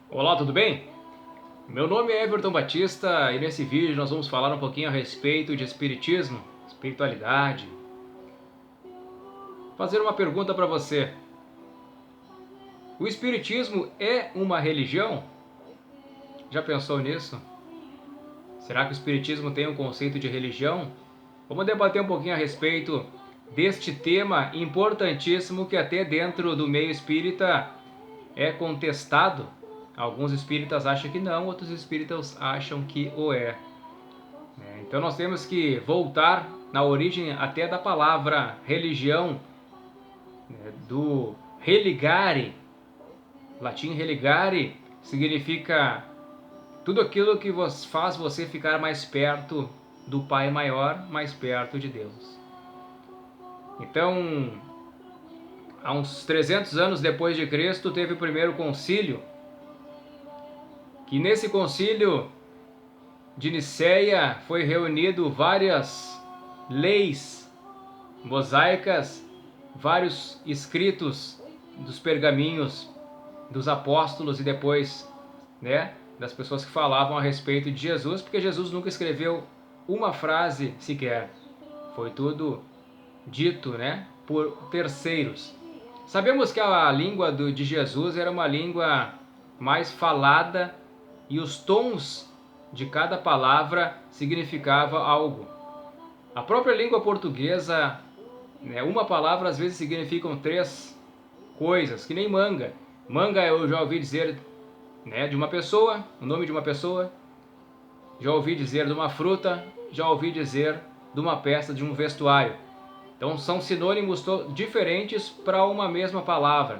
Olá, tudo bem? Meu nome é Everton Batista e nesse vídeo nós vamos falar um pouquinho a respeito de espiritismo, espiritualidade. Fazer uma pergunta para você. O espiritismo é uma religião? Já pensou nisso? Será que o espiritismo tem um conceito de religião? Vamos debater um pouquinho a respeito deste tema importantíssimo que até dentro do meio espírita é contestado. Alguns espíritas acham que não, outros espíritas acham que o é. Então nós temos que voltar na origem até da palavra religião, do religare. Latim religare significa tudo aquilo que faz você ficar mais perto do Pai maior, mais perto de Deus. Então, há uns 300 anos depois de Cristo, teve o primeiro concílio, que nesse concílio de Nicéia foi reunido várias leis mosaicas, vários escritos dos pergaminhos dos apóstolos e depois, das pessoas que falavam a respeito de Jesus, porque Jesus nunca escreveu uma frase sequer. Foi tudo dito, por terceiros. Sabemos que a língua de Jesus era uma língua mais falada e os tons de cada palavra significava algo. A própria língua portuguesa, uma palavra às vezes significam três coisas, que nem manga. Manga eu já ouvi dizer, de uma pessoa, o nome de uma pessoa. Já ouvi dizer de uma fruta, já ouvi dizer de uma peça, de um vestuário. Então são sinônimos diferentes para uma mesma palavra.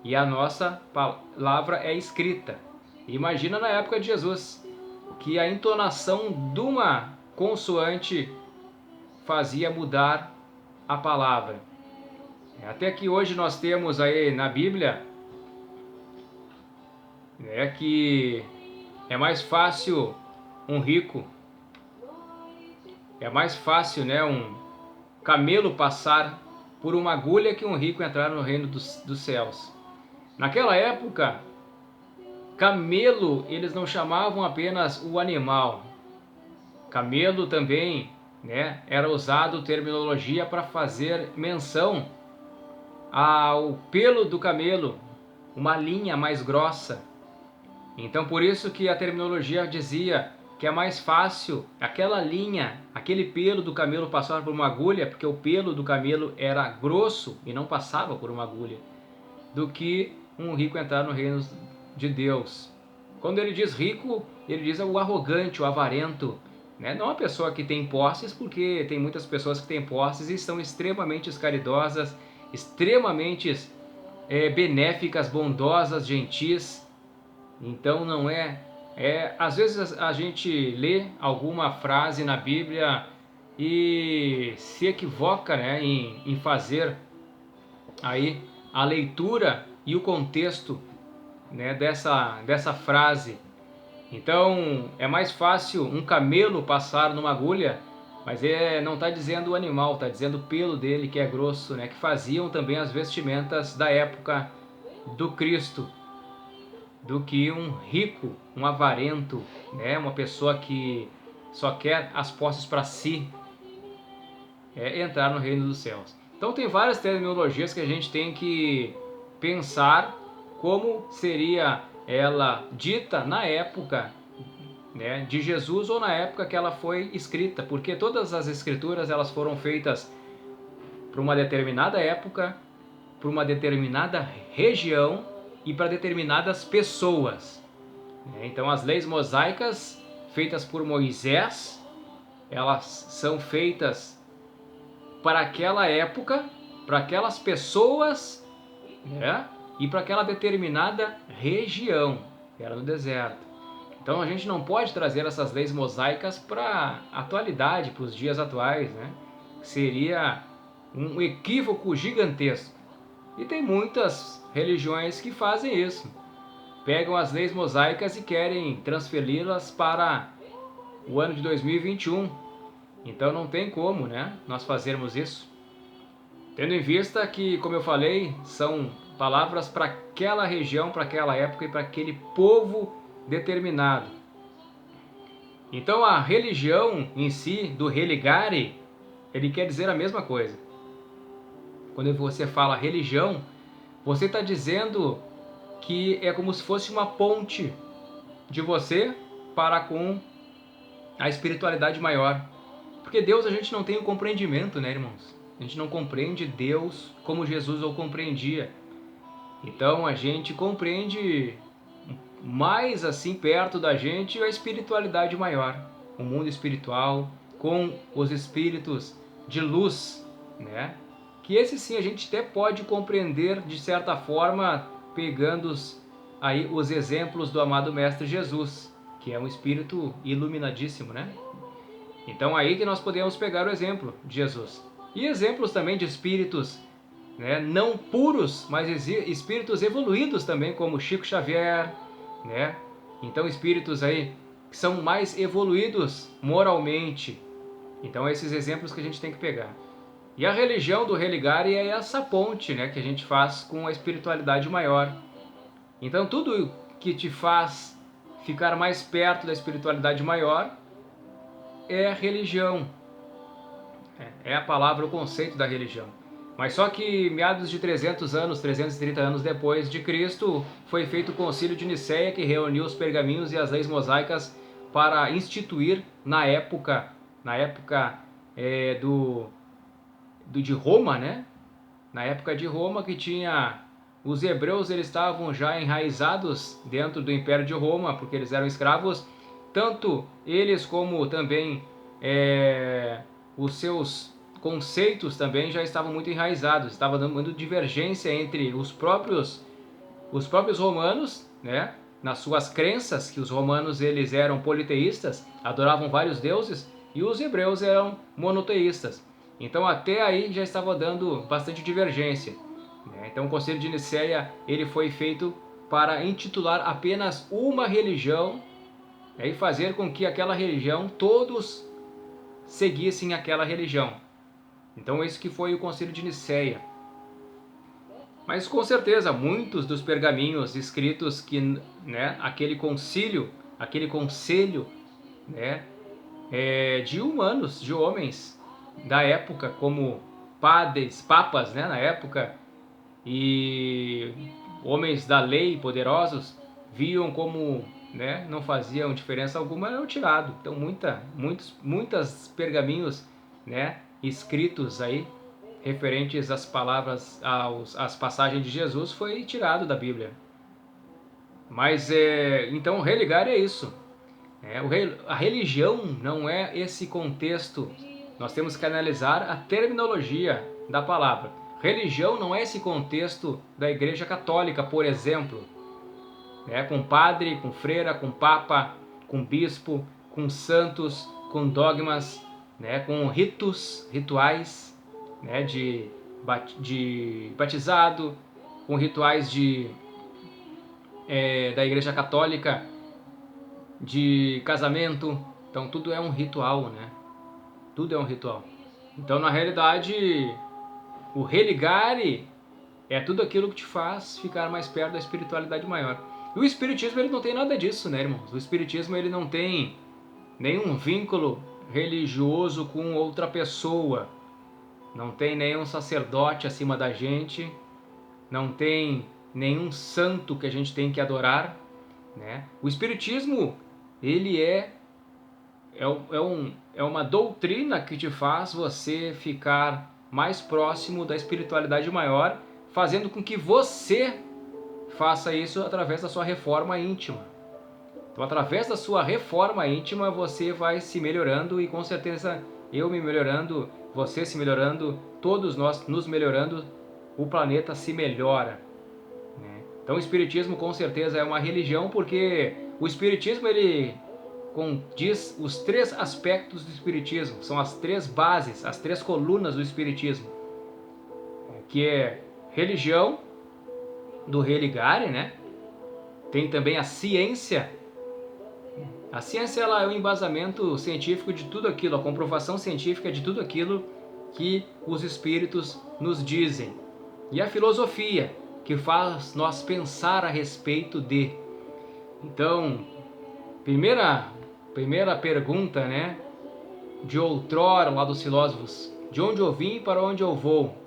E a nossa palavra é escrita. Imagina na época de Jesus, que a entonação de uma consoante fazia mudar a palavra. Até que hoje nós temos aí na Bíblia que é mais fácil um rico, é mais fácil um camelo passar por uma agulha que um rico entrar no reino dos céus. Naquela época, camelo eles não chamavam apenas o animal. Camelo também era usado terminologia para fazer menção ao pelo do camelo, uma linha mais grossa. Então por isso que a terminologia dizia que é mais fácil aquela linha, aquele pelo do camelo passar por uma agulha, porque o pelo do camelo era grosso e não passava por uma agulha, do que um rico entrar no reino de Deus. Quando ele diz rico, ele diz o arrogante, o avarento, não a pessoa que tem posses, porque tem muitas pessoas que têm posses e são extremamente caridosas, extremamente benéficas, bondosas, gentis. Então não às vezes a gente lê alguma frase na Bíblia e se equivoca em fazer aí a leitura e o contexto dessa frase. Então é mais fácil um camelo passar numa agulha, mas não está dizendo o animal, está dizendo o pelo dele que é grosso, que faziam também as vestimentas da época do Cristo, do que um rico, um avarento, uma pessoa que só quer as posses para si, entrar no reino dos céus. Então tem várias terminologias que a gente tem que pensar como seria ela dita na época de Jesus ou na época que ela foi escrita, porque todas as escrituras elas foram feitas para uma determinada época, para uma determinada região e para determinadas pessoas. Então as leis mosaicas feitas por Moisés, elas são feitas para aquela época, para aquelas pessoas, e para aquela determinada região, que era no deserto. Então a gente não pode trazer essas leis mosaicas para a atualidade, para os dias atuais, Seria um equívoco gigantesco. E tem muitas religiões que fazem isso. Pegam as leis mosaicas e querem transferi-las para o ano de 2021. Então não tem como nós fazermos isso. Tendo em vista que, como eu falei, são palavras para aquela região, para aquela época e para aquele povo determinado. Então a religião em si, do religare, ele quer dizer a mesma coisa. Quando você fala religião, você está dizendo que é como se fosse uma ponte de você para com a espiritualidade maior. Porque Deus a gente não tem o compreendimento, né, irmãos? A gente não compreende Deus como Jesus o compreendia. Então a gente compreende mais assim perto da gente a espiritualidade maior, o mundo espiritual com os espíritos de luz, né? Que esse sim a gente até pode compreender de certa forma pegando aí os exemplos do amado Mestre Jesus, que é um espírito iluminadíssimo, né? Então aí que nós podemos pegar o exemplo de Jesus. E exemplos também de espíritos, né, não puros, mas espíritos evoluídos também, como Chico Xavier, né? Então espíritos aí que são mais evoluídos moralmente. Então esses exemplos que a gente tem que pegar. E a religião do religare é essa ponte, né, que a gente faz com a espiritualidade maior. Então tudo que te faz ficar mais perto da espiritualidade maior é religião. É a palavra, o conceito da religião. Mas só que meados de 300 anos, 330 anos depois de Cristo, foi feito o Concílio de Nicéia, que reuniu os pergaminhos e as leis mosaicas para instituir na época de Roma, né? Na época de Roma, que tinha os hebreus, eles estavam já enraizados dentro do Império de Roma, porque eles eram escravos, tanto eles como também os seus conceitos também já estavam muito enraizados, estava dando muita divergência entre os próprios romanos, né, nas suas crenças, que os romanos eles eram politeístas, adoravam vários deuses, e os hebreus eram monoteístas. Então até aí já estava dando bastante divergência, né? Então o Concílio de Nicéia ele foi feito para intitular apenas uma religião, né, e fazer com que aquela religião todos seguissem aquela religião. Então esse que foi o Concílio de Nicéia. Mas com certeza muitos dos pergaminhos escritos que, né, aquele concílio, aquele conselho, né, de humanos, de homens da época, como padres, papas, né, na época, e homens da lei poderosos, viam como, né, não faziam diferença alguma, eram tirados. Então muitos pergaminhos, né, escritos aí referentes às palavras, às passagens de Jesus, foi tirado da Bíblia. Mas então religar é isso. A religião não é esse contexto. Nós temos que analisar a terminologia da palavra. Religião não é esse contexto da Igreja Católica, por exemplo, né? Com padre, com freira, com papa, com bispo, com santos, com dogmas, né? Com rituais, né? de batizado, com rituais da Igreja Católica de casamento. Então tudo é um ritual, né? Tudo é um ritual. Então na realidade o religare é tudo aquilo que te faz ficar mais perto da espiritualidade maior. E o espiritismo ele não tem nada disso, né, irmãos? O espiritismo ele não tem nenhum vínculo religioso com outra pessoa. Não tem nenhum sacerdote acima da gente. Não tem nenhum santo que a gente tem que adorar, né? O espiritismo ele é uma doutrina que te faz você ficar mais próximo da espiritualidade maior, fazendo com que você faça isso através da sua reforma íntima. Então, através da sua reforma íntima, você vai se melhorando e com certeza eu me melhorando, você se melhorando, todos nós nos melhorando, o planeta se melhora, né? Então, o espiritismo com certeza é uma religião, porque o espiritismo ele diz os 3 aspectos do espiritismo, são as 3 bases, as 3 colunas do espiritismo, que é religião, do religare, né? Tem também a ciência. A ciência ela é o embasamento científico de tudo aquilo, a comprovação científica de tudo aquilo que os espíritos nos dizem. E a filosofia, que faz nós pensar a respeito de. Então, primeira pergunta, né, de outrora lá dos filósofos: de onde eu vim e para onde eu vou?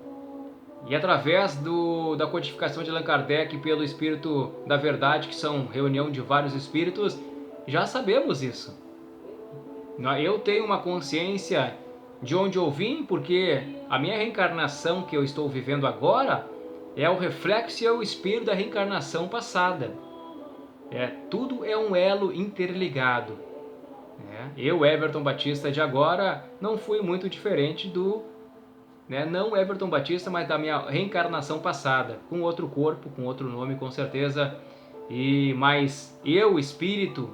E através da codificação de Allan Kardec pelo Espírito da Verdade, que são reunião de vários espíritos, já sabemos isso. Eu tenho uma consciência de onde eu vim, porque a minha reencarnação que eu estou vivendo agora é o reflexo e é o espírito da reencarnação passada. Tudo é um elo interligado. Eu, Everton Batista de agora, não fui muito diferente do... não Everton Batista, mas da minha reencarnação passada, com outro corpo, com outro nome, com certeza. Mas eu, espírito,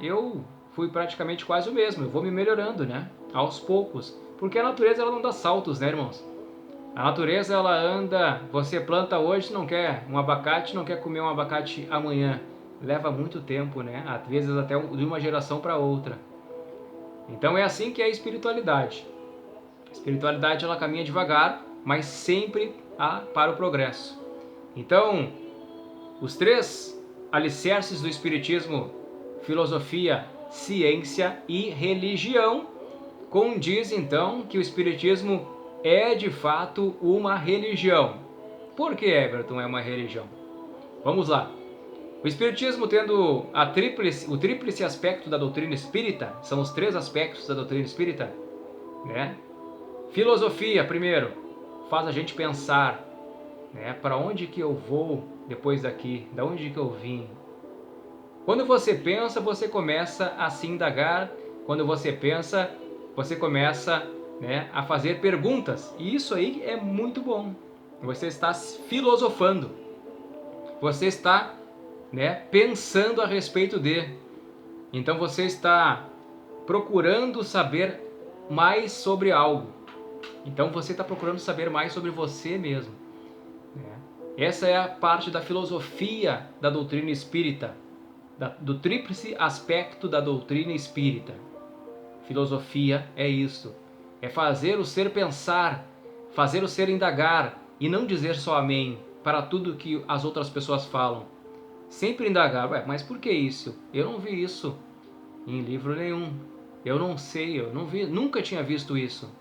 eu fui praticamente quase o mesmo. Eu vou me melhorando, aos poucos. Porque a natureza ela não dá saltos, irmãos? A natureza ela anda, você planta hoje, não quer um abacate, não quer comer um abacate amanhã. Leva muito tempo, às vezes até de uma geração para outra. Então é assim que é a espiritualidade. A espiritualidade ela caminha devagar, mas sempre para o progresso. Então, os 3 alicerces do espiritismo: filosofia, ciência e religião, condiz então que o espiritismo é de fato uma religião. Por que, Everton, é uma religião? Vamos lá. O espiritismo tendo o tríplice aspecto da doutrina espírita, são os 3 aspectos da doutrina espírita, Filosofia, primeiro, faz a gente pensar, para onde que eu vou depois daqui, da onde que eu vim. Quando você pensa, você começa a se indagar. Quando você pensa, você começa a fazer perguntas. E isso aí é muito bom. Você está filosofando. Você está pensando a respeito de. Então você está procurando saber mais sobre algo. Então você está procurando saber mais sobre você mesmo. Essa é a parte da filosofia da doutrina espírita, do tríplice aspecto da doutrina espírita. Filosofia é isso. É fazer o ser pensar, fazer o ser indagar e não dizer só amém para tudo que as outras pessoas falam. Sempre indagar, mas por que isso? Eu não vi isso em livro nenhum. Eu não sei, eu não vi, nunca tinha visto isso.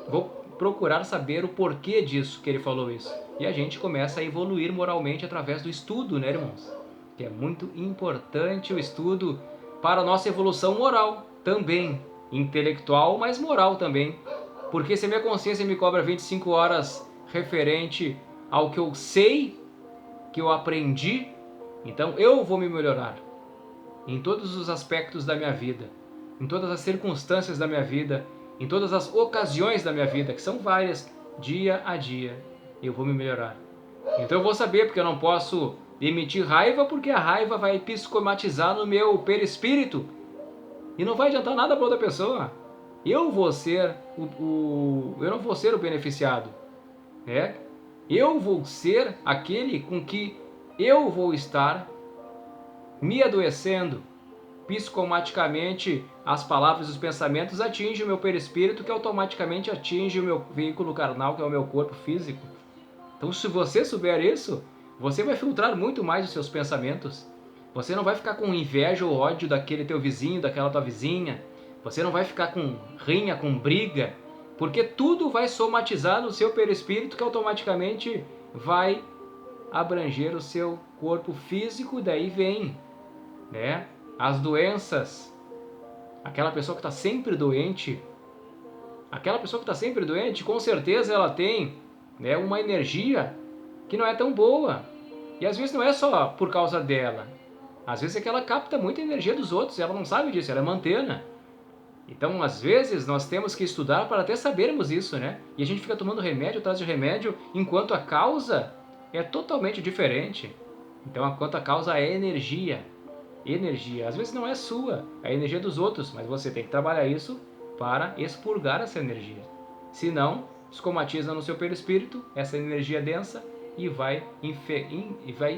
Vou procurar saber o porquê disso que ele falou isso. E a gente começa a evoluir moralmente através do estudo, irmãos? Que é muito importante o estudo para a nossa evolução moral também. Intelectual, mas moral também. Porque se a minha consciência me cobra 25 horas referente ao que eu sei, que eu aprendi, então eu vou me melhorar em todos os aspectos da minha vida, em todas as circunstâncias da minha vida, em todas as ocasiões da minha vida, que são várias, dia a dia, eu vou me melhorar. Então eu vou saber, porque eu não posso emitir raiva, porque a raiva vai psicomatizar no meu perispírito e não vai adiantar nada para outra pessoa. Eu vou ser eu não vou ser o beneficiado. Eu vou ser aquele com que eu vou estar me adoecendo. Psicomaticamente, as palavras e os pensamentos atingem o meu perispírito, que automaticamente atinge o meu veículo carnal, que é o meu corpo físico. Então, se você souber isso, você vai filtrar muito mais os seus pensamentos. Você não vai ficar com inveja ou ódio daquele teu vizinho, daquela tua vizinha. Você não vai ficar com rinha, com briga, porque tudo vai somatizar no seu perispírito, que automaticamente vai abranger o seu corpo físico. Daí vem, as doenças. Aquela pessoa que está sempre doente, com certeza ela tem uma energia que não é tão boa. E às vezes não é só por causa dela. Às vezes é que ela capta muita energia dos outros, ela não sabe disso, ela é uma antena. Então, às vezes, nós temos que estudar para até sabermos isso, E a gente fica tomando remédio atrás de remédio, enquanto a causa é totalmente diferente. Então, enquanto a causa é energia. Energia, às vezes não é sua, é a energia dos outros, mas você tem que trabalhar isso para expurgar essa energia. Senão, escomatiza no seu perispírito essa energia densa e vai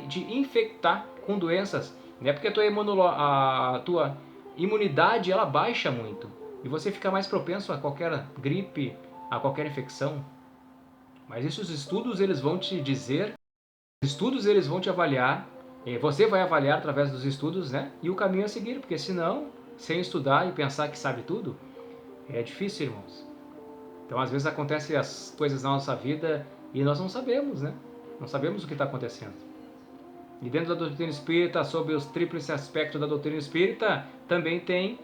te infectar com doenças. Porque a tua imunidade ela baixa muito e você fica mais propenso a qualquer gripe, a qualquer infecção. Mas esses estudos eles vão te dizer estudos eles vão te avaliar, você vai avaliar através dos estudos, né? E o caminho a seguir, porque senão, sem estudar e pensar que sabe tudo, é difícil, irmãos. Então, às vezes acontecem as coisas na nossa vida e nós não sabemos, né? Não sabemos o que está acontecendo. E dentro da doutrina espírita, sobre os tríplices aspectos da doutrina espírita, também tem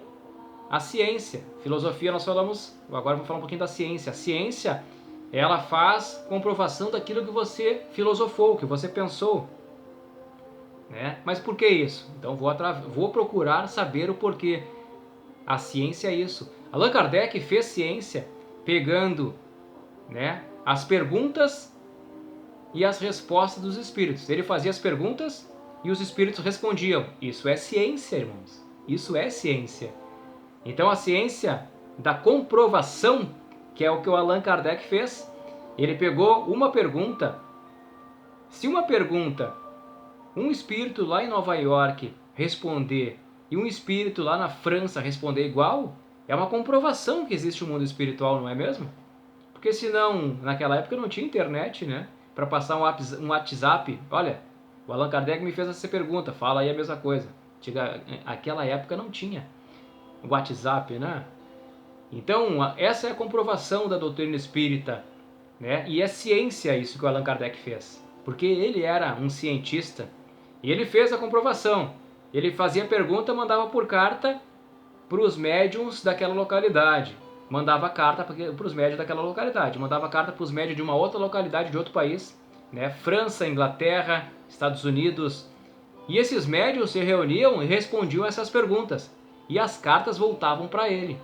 a ciência. Filosofia nós falamos, agora vamos falar um pouquinho da ciência. A ciência, ela faz comprovação daquilo que você filosofou, que você pensou. Né? Mas por que isso? Então vou procurar saber o porquê. A ciência é isso. Allan Kardec fez ciência pegando, né, as perguntas e as respostas dos espíritos. Ele fazia as perguntas e os espíritos respondiam. Isso é ciência, irmãos. Isso é ciência. Então a ciência da comprovação, que é o que o Allan Kardec fez, ele pegou uma pergunta. Se uma pergunta, um espírito lá em Nova York responder e um espírito lá na França responder igual, é uma comprovação que existe um mundo espiritual, não é mesmo? Porque senão, naquela época não tinha internet, né? Para passar um WhatsApp, olha, o Allan Kardec me fez essa pergunta, fala aí a mesma coisa. Aquela época não tinha WhatsApp, né? Então, essa é a comprovação da doutrina espírita, né? E é ciência isso que o Allan Kardec fez, porque ele era um cientista e ele fez a comprovação. Ele fazia pergunta, mandava por carta para os médiums daquela localidade, mandava carta para os médiums daquela localidade, mandava carta para os médiums de uma outra localidade, de outro país, né? França, Inglaterra, Estados Unidos. E esses médiums se reuniam e respondiam essas perguntas. E as cartas voltavam para ele.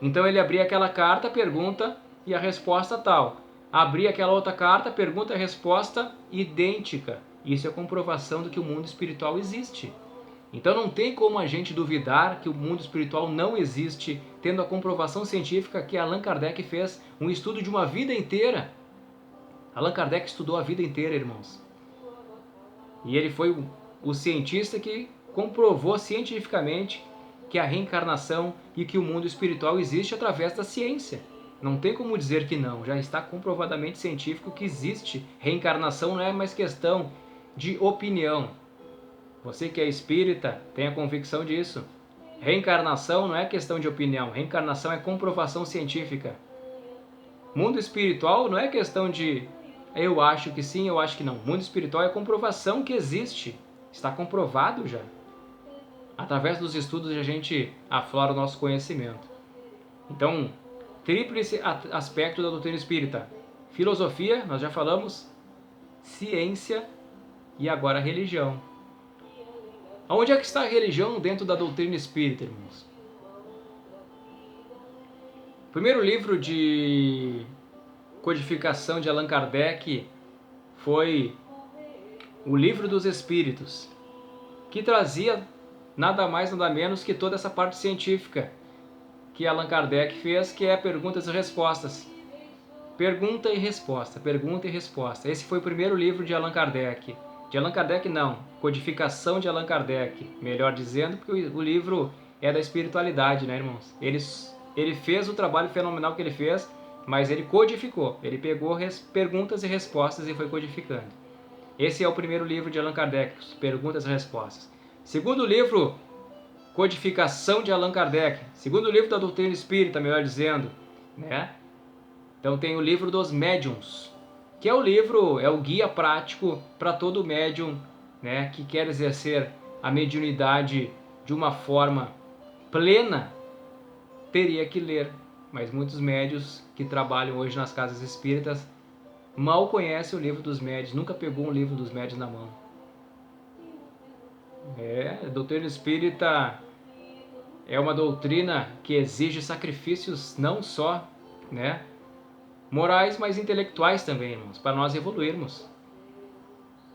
Então ele abria aquela carta, pergunta e a resposta tal. Abria aquela outra carta, pergunta e resposta idêntica. Isso é comprovação de que o mundo espiritual existe. Então não tem como a gente duvidar que o mundo espiritual não existe, tendo a comprovação científica que Allan Kardec fez, um estudo de uma vida inteira. Allan Kardec estudou a vida inteira, irmãos. E ele foi o cientista que comprovou cientificamente que a reencarnação e que o mundo espiritual existe através da ciência. Não tem como dizer que não, já está comprovadamente científico que existe. Reencarnação não é mais questão de opinião. Você que é espírita tem a convicção disso. Reencarnação não é questão de opinião, reencarnação é comprovação científica. Mundo espiritual não é questão de eu acho que sim, eu acho que não. Mundo espiritual é comprovação que existe, está comprovado já. Através dos estudos a gente aflora o nosso conhecimento. Então, tríplice aspecto da doutrina espírita. Filosofia, nós já falamos, ciência e agora religião. Onde é que está a religião dentro da doutrina espírita, irmãos? O primeiro livro de codificação de Allan Kardec foi o Livro dos Espíritos, que trazia nada mais, nada menos que toda essa parte científica que Allan Kardec fez, que é perguntas e respostas. Pergunta e resposta, pergunta e resposta. Esse foi o primeiro livro de Allan Kardec. De Allan Kardec não, codificação de Allan Kardec, melhor dizendo, porque o livro é da espiritualidade, né, irmãos? Ele fez o trabalho fenomenal que ele fez, mas ele codificou, ele pegou perguntas e respostas e foi codificando. Esse é o primeiro livro de Allan Kardec, perguntas e respostas. Segundo livro, codificação de Allan Kardec. Segundo livro da doutrina espírita, melhor dizendo, né? Então tem o livro dos médiuns, que é o livro, é o guia prático para todo médium, né, que quer exercer a mediunidade de uma forma plena, teria que ler. Mas muitos médiuns que trabalham hoje nas casas espíritas mal conhecem o livro dos médiuns, nunca pegou um livro dos médiuns na mão. A doutrina espírita é uma doutrina que exige sacrifícios não só, né, morais, mas intelectuais também, irmãos, para nós evoluirmos.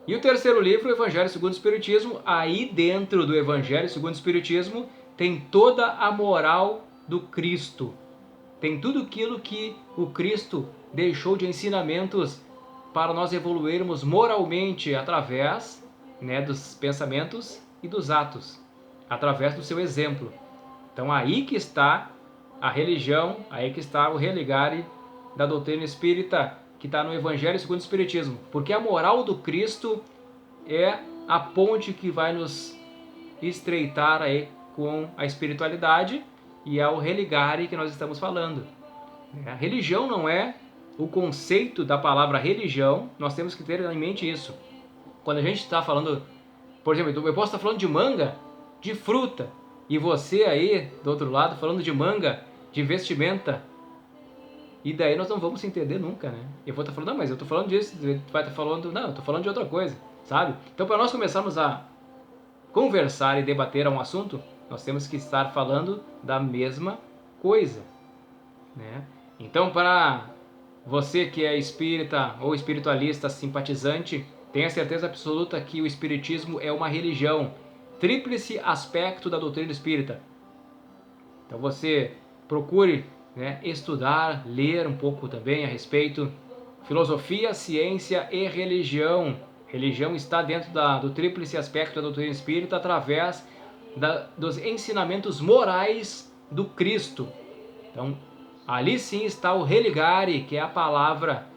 E o terceiro livro, o Evangelho segundo o Espiritismo. Aí dentro do Evangelho segundo o Espiritismo tem toda a moral do Cristo. Tem tudo aquilo que o Cristo deixou de ensinamentos para nós evoluirmos moralmente através, né, dos pensamentos e dos atos, através do seu exemplo. Então aí que está a religião, aí que está o religare da doutrina espírita, que está no Evangelho segundo o Espiritismo, porque a moral do Cristo é a ponte que vai nos estreitar aí com a espiritualidade e ao religare que nós estamos falando. A religião não é o conceito da palavra religião, nós temos que ter em mente isso. Quando a gente está falando, por exemplo, eu posso estar falando de manga, de fruta, e você aí, do outro lado, falando de manga, de vestimenta, e daí nós não vamos se entender nunca, né? Eu vou estar falando, não, mas eu estou falando disso, tu vai estar falando, não, eu estou falando de outra coisa, sabe? Então, para nós começarmos a conversar e debater um assunto, nós temos que estar falando da mesma coisa, né? Então, para você que é espírita ou espiritualista simpatizante, tenha certeza absoluta que o espiritismo é uma religião, tríplice aspecto da doutrina espírita. Então você procure, né, estudar, ler um pouco também a respeito. Filosofia, ciência e religião. Religião está dentro do tríplice aspecto da doutrina espírita através dos ensinamentos morais do Cristo. Então, ali sim está o religare, que é a palavra,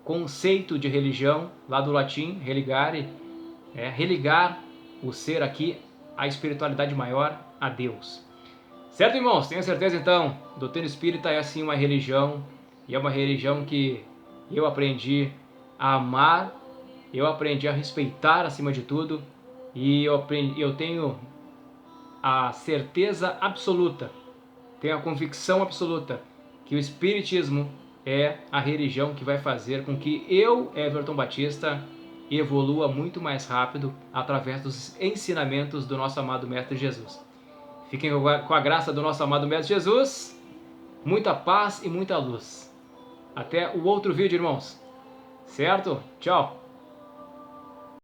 conceito de religião, lá do latim, religare, religar o ser aqui, a espiritualidade maior, a Deus. Certo, irmãos? Tenho certeza, então, a doutrina espírita é assim uma religião, e é uma religião que eu aprendi a amar, eu aprendi a respeitar acima de tudo, e eu tenho a certeza absoluta, tenho a convicção absoluta que o espiritismo é a religião que vai fazer com que eu, Everton Batista, evolua muito mais rápido através dos ensinamentos do nosso amado Mestre Jesus. Fiquem com a graça do nosso amado Mestre Jesus, muita paz e muita luz. Até o outro vídeo, irmãos. Certo? Tchau!